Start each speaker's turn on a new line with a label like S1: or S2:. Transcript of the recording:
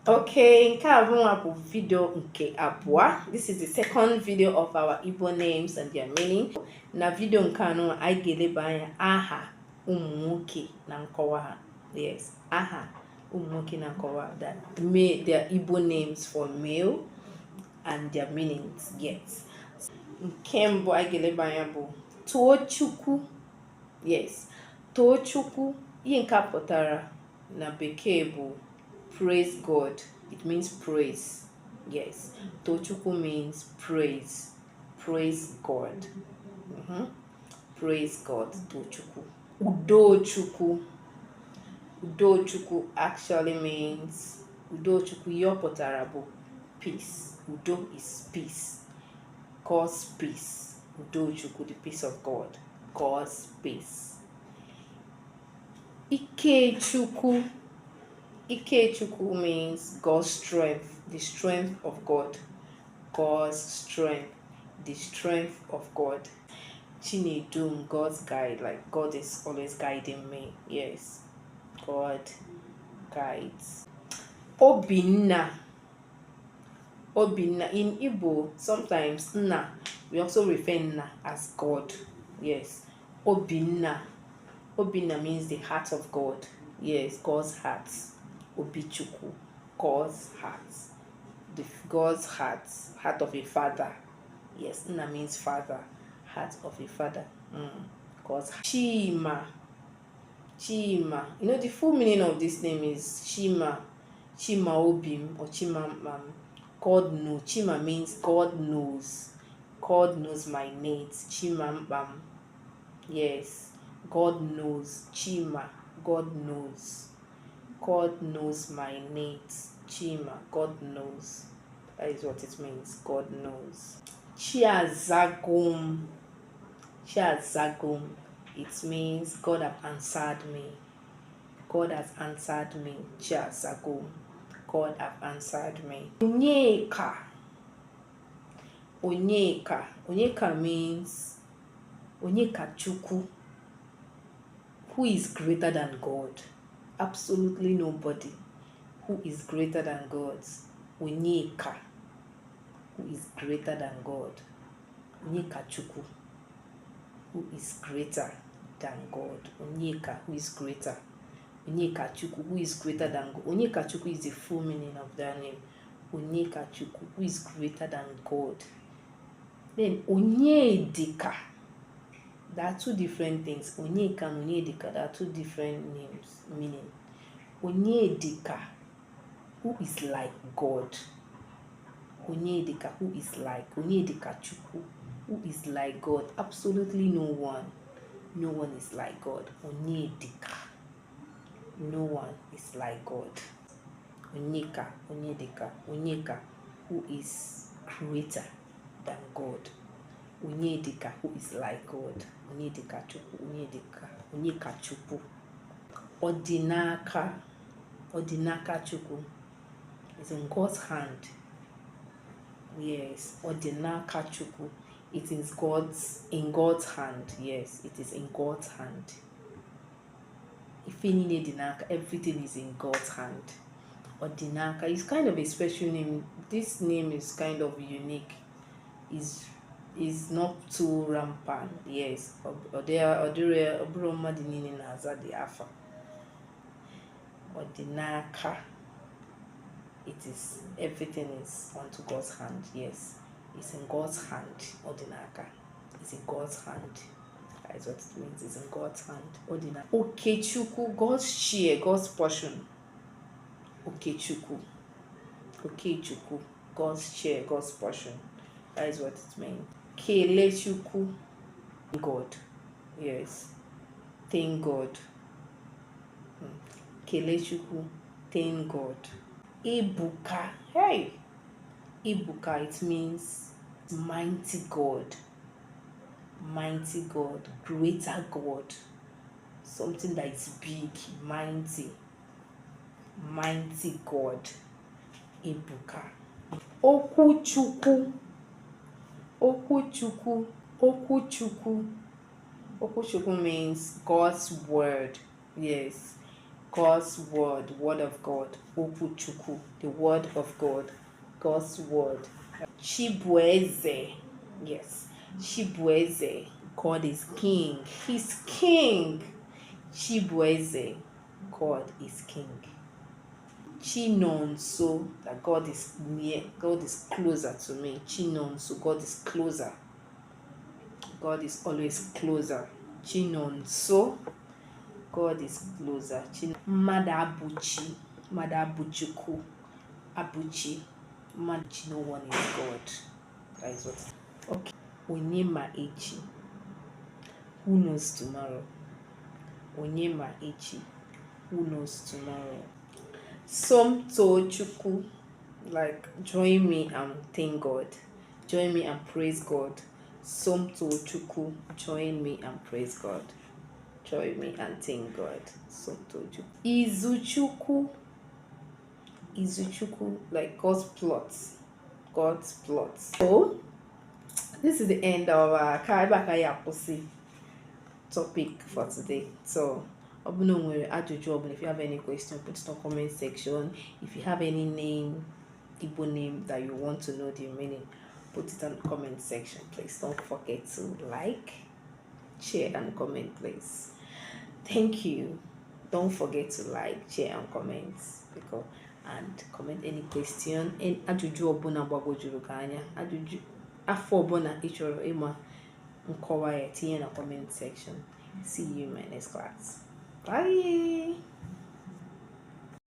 S1: Okay, nke a bụ video nke abụọ. This is the second video of our Igbo names and their meaning. Na video nke anọ anyị ga-eleba anya aha ụmụ nwoke na nkọwa ha. Yes, aha ụmụ nwoke na nkọwa that their Igbo names for male and their meanings. Yes. Nke mbụ anyị ga-eleba anya bụ Tochukwu. Yes, Tochukwu. Ihe nke a pụtara na bekee bụ praise God. It means praise. Yes, Tochukwu means praise. Praise God. Praise God. Tochukwu. Udochukwu. Udochukwu actually means Udochukwu yopotara bụ peace. Udo is peace. God's peace. Udochukwu, the peace of God. God's peace. Ikechukwu. Ikechukwu means God's strength, the strength of God. God's strength, the strength of God. Chinedum, God's guide, like God is always guiding me. Yes, God guides. Obinna. Obinna. In Igbo, sometimes Nna, we also refer Nna as God. Yes, Obinna. Obinna means the heart of God. Yes, God's heart. Obichukwu, God's heart. God's heart. Heart of a father. Yes, Nna means father. Heart of a father. God's heart. Chima. Chima. You know, the full meaning of this name is Chima. Chima Obim or Chima. God knows. Chima means God knows. God knows my needs. Chima Mbam. Yes, God knows. Chima. God knows. God knows my needs. Chima, God knows. That is what it means. God knows. Chiazagum. Chiazagum. It means God has answered me. God has answered me. Chiazagum. God has answered me. Onyeka. Onyeka. Onyeka means Onyekachukwu. Who is greater than God? Absolutely nobody who is greater than God. Onyeka, who is greater than God. Onyekachukwu, who is greater than God. Onyeka, who is greater. Onyekachukwu, who is greater than God. Onyekachukwu is the full meaning of their name. Onyekachukwu, who is greater than God. Then Onyedika. There are two different things. Onyeka and Onyedika, there are two different names, meaning. Onyedika, who is like God. Onyedika, who is like. Onyedikachukwu, who is like God. Absolutely no one. No one is like God. Onyedika. No one is like God. Onyeka, Onyedika. Onyeka, who is greater than God. Onyedika, who is like God. Onyedikachukwu, Onyedika, Onyekachukwu. Odinaka. Odinakachukwu is in God's hand. Yes, Odinakachukwu. It is in God's hand. Yes, it is in God's hand. Everything is in God's hand. Odinaka is kind of a special name. This name is kind of unique. Is not too rampant. Yes. Odinaka. Everything is onto God's hand. Yes. It's in God's hand. Odinaka. It's in God's hand. That is what it means. It's in God's hand. Odinaka. Okechukwu, God's share, God's portion. Okechukwu. Okechukwu, God's share, God's portion. That is what it means. Kelechukwu, God. Yes. Thank God. Kelechukwu, thank God. Ebuka. Hey. Ebuka, it means mighty God. Mighty God. Greater God. Something that is big, mighty. Mighty God. Ebuka. Okwuchukwu. Okwuchukwu. Okwuchukwu. Okwuchukwu means God's word. Yes. God's word, word of God. Okuchuku, the word of God, God's word. Chibueze, yes, Chibueze, God is king. He's king. Chibueze, God is king. Chinonso, that God is near, God is closer to me. Chinonso, God is closer. God is always closer. Chinonso, God is closer. Madabuchi, Madabuchuku, Abuchi, Machi, no one is God. That is what. Okay. Onyema Echi. Who knows tomorrow? Onyema Echi. Who knows tomorrow? Somto Chuku. Like, join me and thank God. Join me and praise God. Somto Chuku. Join me and praise God. Join me and thank God. Somto Chuku. Izuchuku. Izuchuku. Like God's plots. God's plots. So, this is the end of our Kaibakaya Pussy topic for today. So, if you have any question, put it in the comment section. If you have any name, Igbo name that you want to know the meaning, put it in the comment section. Please don't forget to like, share, and comment, please. Thank you. Don't forget to like, share, and comment, and comment any question and ajụjụ ọbụla gbagwojuru gị anya, ajụjụ afọ ọbụla ị chọrọ ịma nkọwa ya, tinye na comment section. See you in my next class. Bye.